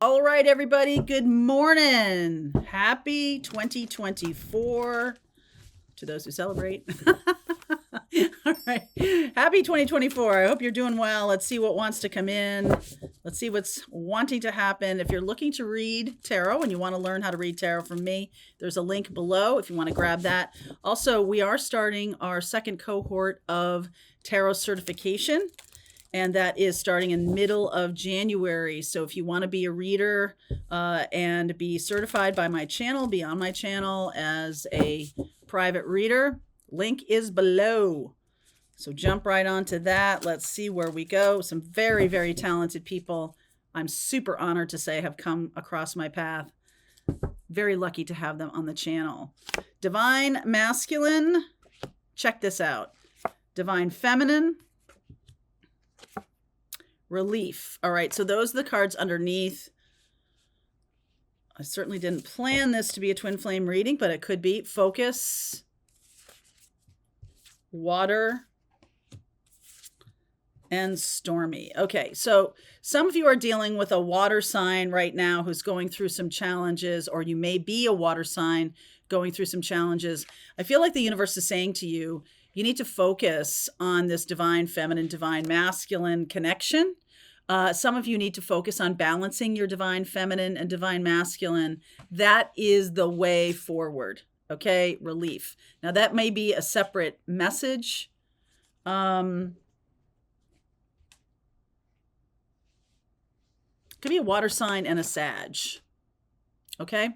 All right, everybody. Good morning. Happy 2024 to those who celebrate. All right. Happy 2024. I hope you're doing well. Let's see what wants to come in. Let's see what's wanting to happen. If you're looking to read tarot and you want to learn how to read tarot from me, there's a link below if you want to grab that. Also, we are starting our second cohort of tarot certification, and that is starting in middle of January. So if you want to be a reader and be certified by my channel, be on my channel as a private reader, link is below. So jump right onto that. Let's see where we go. Some very, very talented people I'm super honored to say have come across my path. Very lucky to have them on the channel. Divine Masculine, check this out. Divine Feminine, Relief. All right, so those are the cards underneath. I certainly didn't plan this to be a twin flame reading, but it could be. Focus, Water, and Stormy. Okay, so some of you are dealing with a water sign right now who's going through some challenges, or you may be a water sign going through some challenges. I feel like the universe is saying to you, you need to focus on this divine feminine, divine masculine connection. Some of you need to focus on balancing your divine feminine and divine masculine. That is the way forward. Okay, relief. Now that may be a separate message. Could be a water sign and a Sag. Okay,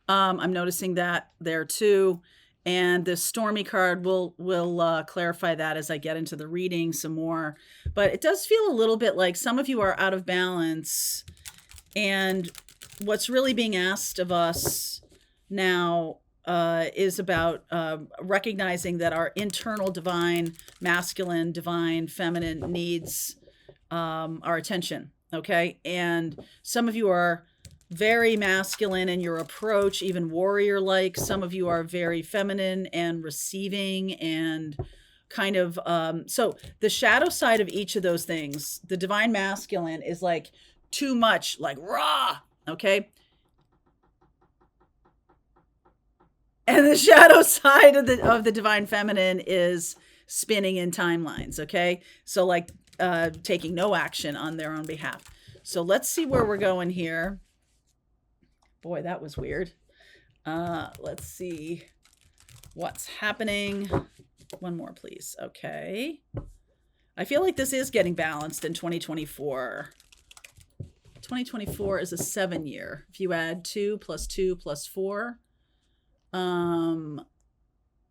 I'm noticing that there too. And the Stormy card will clarify that as I get into the reading some more. But it does feel a little bit like some of you are out of balance. And what's really being asked of us now is about recognizing that our internal divine masculine, divine feminine needs our attention. Okay. And some of you are very masculine in your approach, even warrior-like. Some of you are very feminine and receiving and kind of, so the shadow side of each of those things, the divine masculine is like too much, like raw, okay? And the shadow side of the divine feminine is spinning in timelines, okay? So like taking no action on their own behalf. So let's see where we're going here. Boy, that was weird. Let's see what's happening. One more, please. Okay. I feel like this is getting balanced in 2024. 2024 is a 7-year. If you add 2 plus 2 plus 4.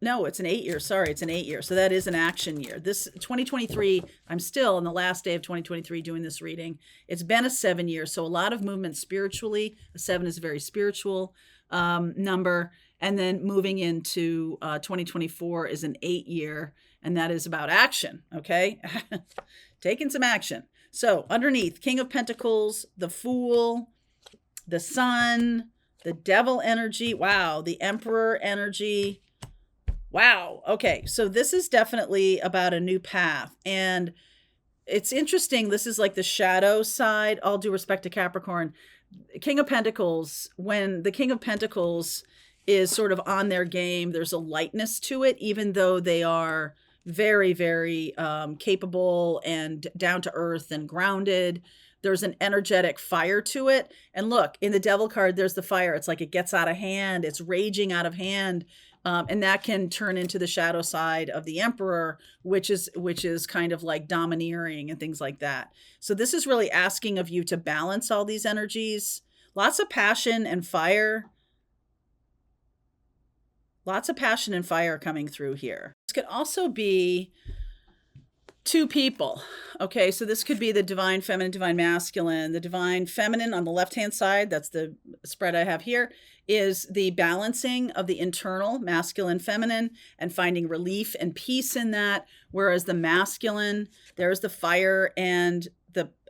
No, it's an 8-year. Sorry, it's an 8-year. So that is an action year. This 2023, I'm still on the last day of 2023 doing this reading. It's been a 7-year. So a lot of movement spiritually. A 7 is a very spiritual number. And then moving into 2024 is an 8-year. And that is about action. Okay. Taking some action. So underneath, King of Pentacles, the Fool, the Sun, the Devil energy. Wow. The Emperor energy. Wow. Okay. So this is definitely about a new path. And it's interesting. This is like the shadow side, all due respect to Capricorn. King of Pentacles, when the King of Pentacles is sort of on their game, there's a lightness to it, even though they are very, very capable and down to earth and grounded. There's an energetic fire to it. And look, in the Devil card, there's the fire. It's like it gets out of hand. It's raging out of hand. And that can turn into the shadow side of the Emperor, which is kind of like domineering and things like that. So this is really asking of you to balance all these energies. Lots of passion and fire. Lots of passion and fire coming through here. This could also be two people. Okay, so this could be the divine feminine, divine masculine. The divine feminine on the left-hand side, that's the spread I have here, is the balancing of the internal masculine, feminine, and finding relief and peace in that. Whereas the masculine, there's the fire and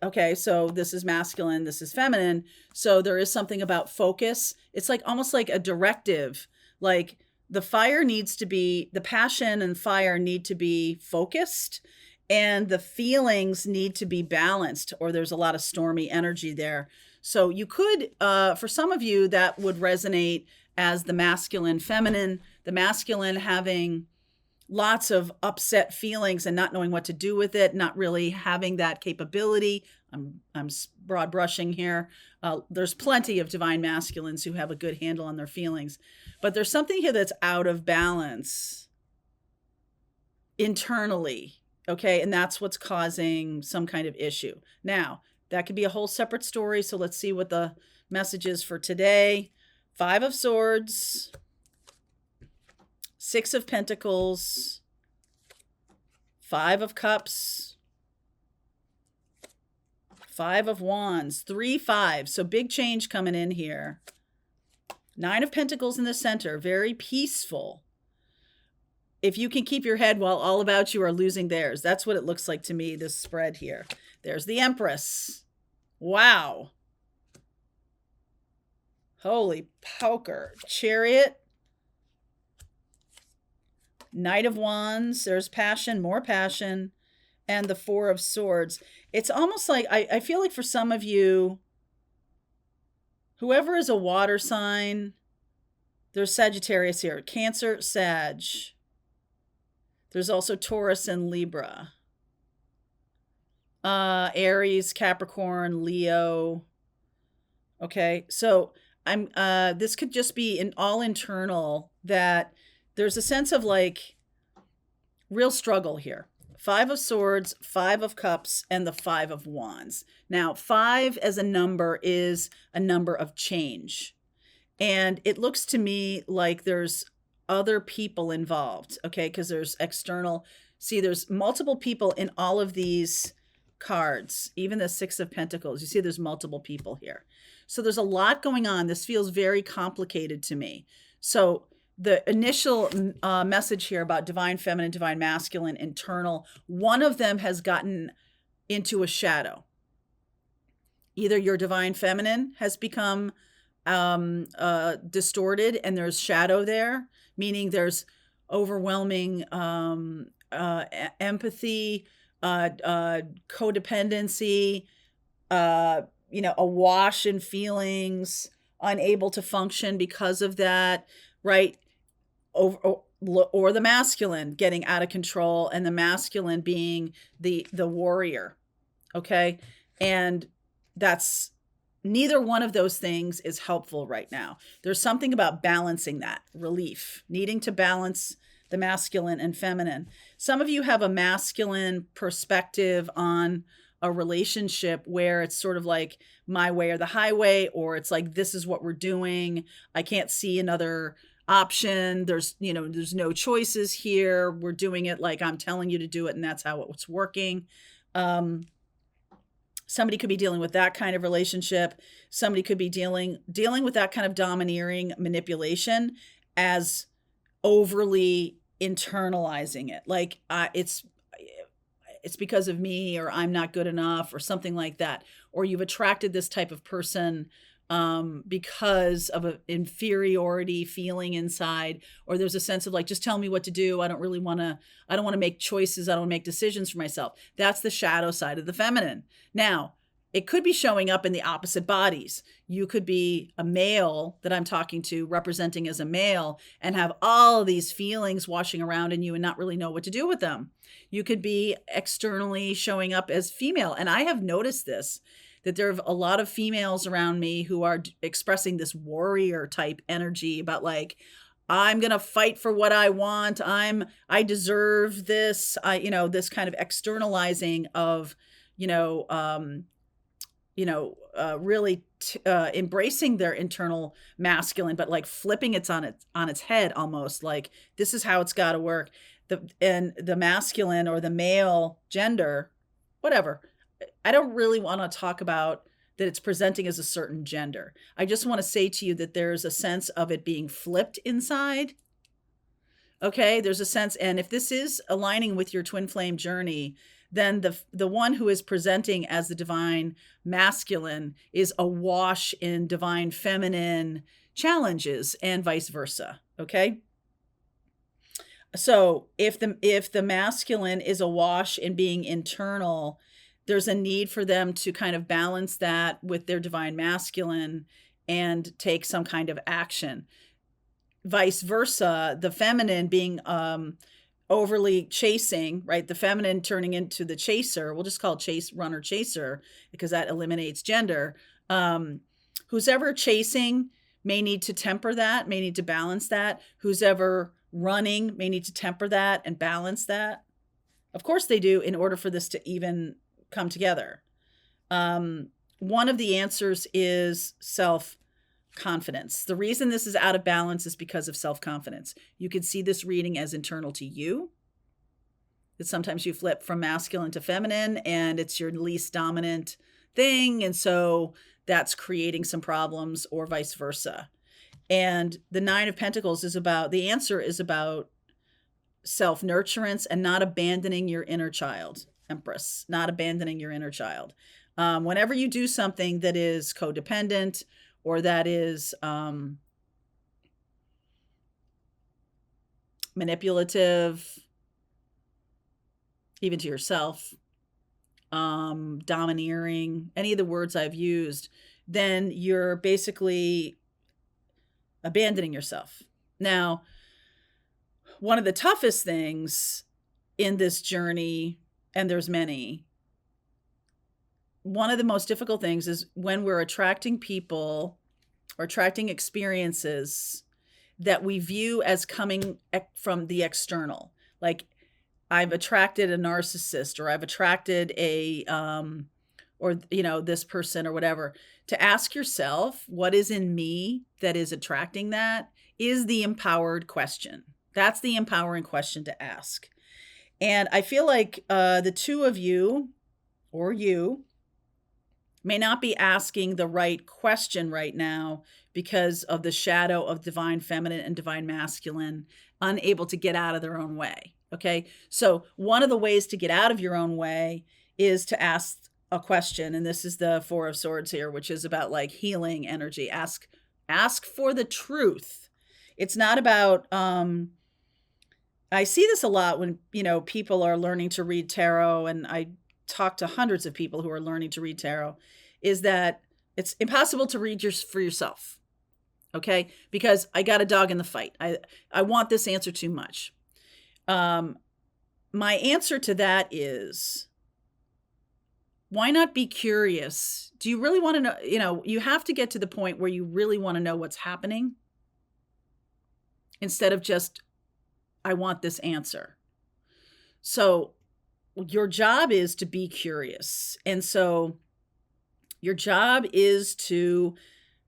okay, so this is masculine, this is feminine. So there is something about focus. It's like almost like a directive, like the fire needs to be, the passion and fire need to be focused, and the feelings need to be balanced, or there's a lot of stormy energy there. So you could, for some of you, that would resonate as the masculine, feminine, the masculine having lots of upset feelings and not knowing what to do with it, not really having that capability. I'm broad brushing here. There's plenty of divine masculines who have a good handle on their feelings, but there's something here that's out of balance internally. Okay. And that's what's causing some kind of issue. Now, that could be a whole separate story. So let's see what the message is for today. 5 of Swords, 6 of Pentacles, 5 of Cups, 5 of Wands, 3 5. So big change coming in here. 9 of Pentacles in the center, very peaceful. If you can keep your head while all about you are losing theirs, that's what it looks like to me, this spread here. There's the Empress. Wow. Holy poker. Chariot. Knight of Wands. There's passion, more passion. And the 4 of Swords. It's almost like, I feel like for some of you, whoever is a water sign, there's Sagittarius here. Cancer, Sag. There's also Taurus and Libra. Aries, Capricorn, Leo. Okay, so this could just be all internal, that there's a sense of like real struggle here. 5 of Swords, 5 of Cups, and the 5 of Wands. Now, 5 as a number is a number of change. And it looks to me like there's other people involved, okay? Because there's external. See, there's multiple people in all of these cards, even the 6 of Pentacles. You see there's multiple people here. So there's a lot going on. This feels very complicated to me. So the initial message here about divine feminine, divine masculine, internal, one of them has gotten into a shadow. Either your divine feminine has become distorted and there's shadow there, meaning there's overwhelming empathy, codependency, awash in feelings, unable to function because of that, right? Or the masculine getting out of control, and the masculine being the warrior. Okay. And that's, neither one of those things is helpful right now. There's something about balancing that, relief, needing to balance the masculine and feminine. Some of you have a masculine perspective on a relationship where it's sort of like my way or the highway, or it's like, this is what we're doing. I can't see another option. There's no choices here. We're doing it like I'm telling you to do it, and that's how it's working. Somebody could be dealing with that kind of relationship. Somebody could be dealing with that kind of domineering manipulation as overly internalizing it. Like it's because of me, or I'm not good enough, or something like that. Or you've attracted this type of person because of an inferiority feeling inside, or there's a sense of like, just tell me what to do. I don't want to make choices. I don't want to make decisions for myself. That's the shadow side of the feminine. Now, it could be showing up in the opposite bodies. You could be a male that I'm talking to, representing as a male, and have all of these feelings washing around in you and not really know what to do with them. You could be externally showing up as female. And I have noticed this, that there are a lot of females around me who are expressing this warrior type energy about like, I'm going to fight for what I want. I deserve this. This kind of externalizing of, really embracing their internal masculine, but like flipping it on its head, almost like this is how it's got to work. The masculine, or the male gender, whatever. I don't really want to talk about that it's presenting as a certain gender. I just want to say to you that there's a sense of it being flipped inside. Okay, there's a sense, and if this is aligning with your twin flame journey, then the one who is presenting as the divine masculine is awash in divine feminine challenges, and vice versa. Okay. So if the masculine is awash in being internal, there's a need for them to kind of balance that with their divine masculine and take some kind of action. Vice versa, the feminine being overly chasing, right? The feminine turning into the chaser. We'll just call it chase, runner, chaser, because that eliminates gender. Who's ever chasing may need to temper that, may need to balance that. Who's ever running may need to temper that and balance that. Of course they do, in order for this to even come together. One of the answers is self-confidence. The reason this is out of balance is because of self-confidence. You could see this reading as internal to you. That sometimes you flip from masculine to feminine and it's your least dominant thing. And so that's creating some problems, or vice versa. And the Nine of Pentacles is about, the answer is about self-nurturance and not abandoning your inner child, Empress, not abandoning your inner child. Whenever you do something that is codependent or that is manipulative, even to yourself, domineering, any of the words I've used, then you're basically abandoning yourself. Now, one of the toughest things in this journey, and there's many, one of the most difficult things is when we're attracting people or attracting experiences that we view as coming from the external. Like, I've attracted a narcissist, or I've attracted a, or, this person or whatever. To ask yourself, what is in me that is attracting that, is the empowered question. That's the empowering question to ask. And I feel like the two of you, or you, may not be asking the right question right now because of the shadow of divine feminine and divine masculine, unable to get out of their own way. Okay. So one of the ways to get out of your own way is to ask a question. And this is the Four of Swords here, which is about like healing energy. Ask for the truth. It's not about, I see this a lot when, people are learning to read tarot, and I talk to hundreds of people who are learning to read tarot, is that it's impossible to read for yourself. Okay. Because I got a dog in the fight. I want this answer too much. My answer to that is, why not be curious? Do you really want to know? You have to get to the point where you really want to know what's happening, instead of just, I want this answer. So your job is to be curious. And so your job is to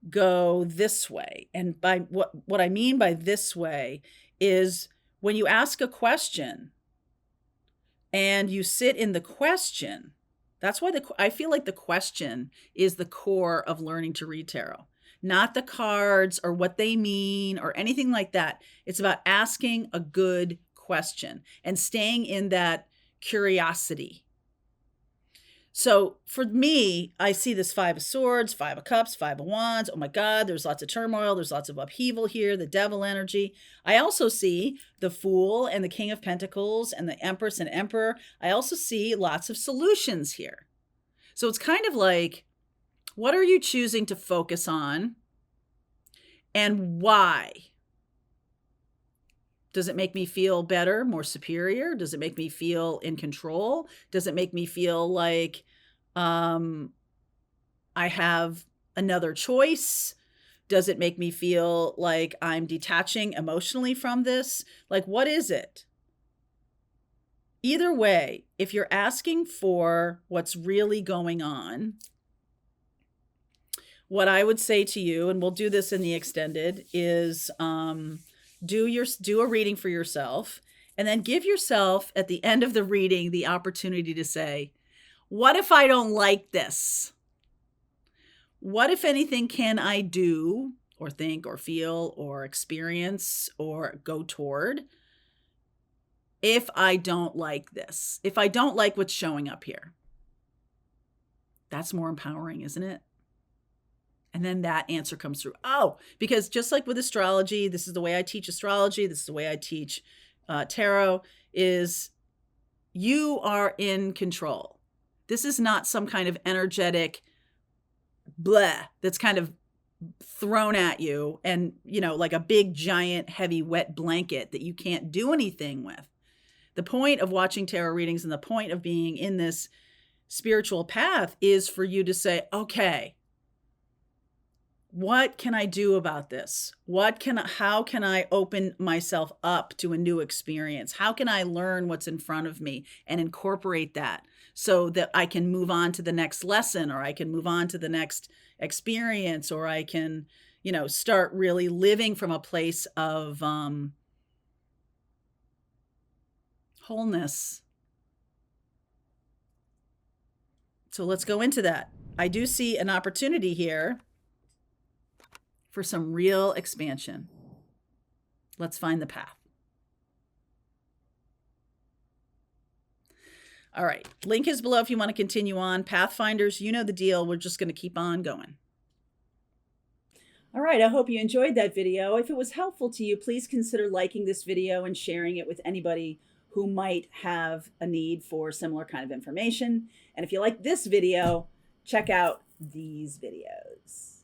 go this way. And by what I mean by this way is, when you ask a question and you sit in the question, that's why I feel like the question is the core of learning to read tarot, not the cards or what they mean or anything like that. It's about asking a good question and staying in that curiosity. So for me, I see this Five of Swords, Five of Cups, Five of Wands. Oh my God, there's lots of turmoil. There's lots of upheaval here, the devil energy. I also see the Fool and the King of Pentacles and the Empress and Emperor. I also see lots of solutions here. So it's kind of like, what are you choosing to focus on, and why? Does it make me feel better, more superior? Does it make me feel in control? Does it make me feel like I have another choice? Does it make me feel like I'm detaching emotionally from this? Like, what is it? Either way, if you're asking for what's really going on, what I would say to you, and we'll do this in the extended, is do a reading for yourself, and then give yourself at the end of the reading the opportunity to say, what if I don't like this? What, if anything, can I do or think or feel or experience or go toward if I don't like this? If I don't like what's showing up here? That's more empowering, isn't it? And then that answer comes through. Oh, because just like with astrology, this is the way I teach astrology, this is the way I teach tarot, is you are in control. This is not some kind of energetic blah that's kind of thrown at you and, like a big, giant, heavy, wet blanket that you can't do anything with. The point of watching tarot readings and the point of being in this spiritual path is for you to say, okay, what can I do about this? How can I open myself up to a new experience? How can I learn what's in front of me and incorporate that so that I can move on to the next lesson, or I can move on to the next experience, or I can, start really living from a place of wholeness. So let's go into that. I do see an opportunity here for some real expansion. Let's find the path. All right, link is below if you want to continue on. Pathfinders, you know the deal. We're just going to keep on going. All right, I hope you enjoyed that video. If it was helpful to you, please consider liking this video and sharing it with anybody who might have a need for similar kind of information. And if you like this video, check out these videos.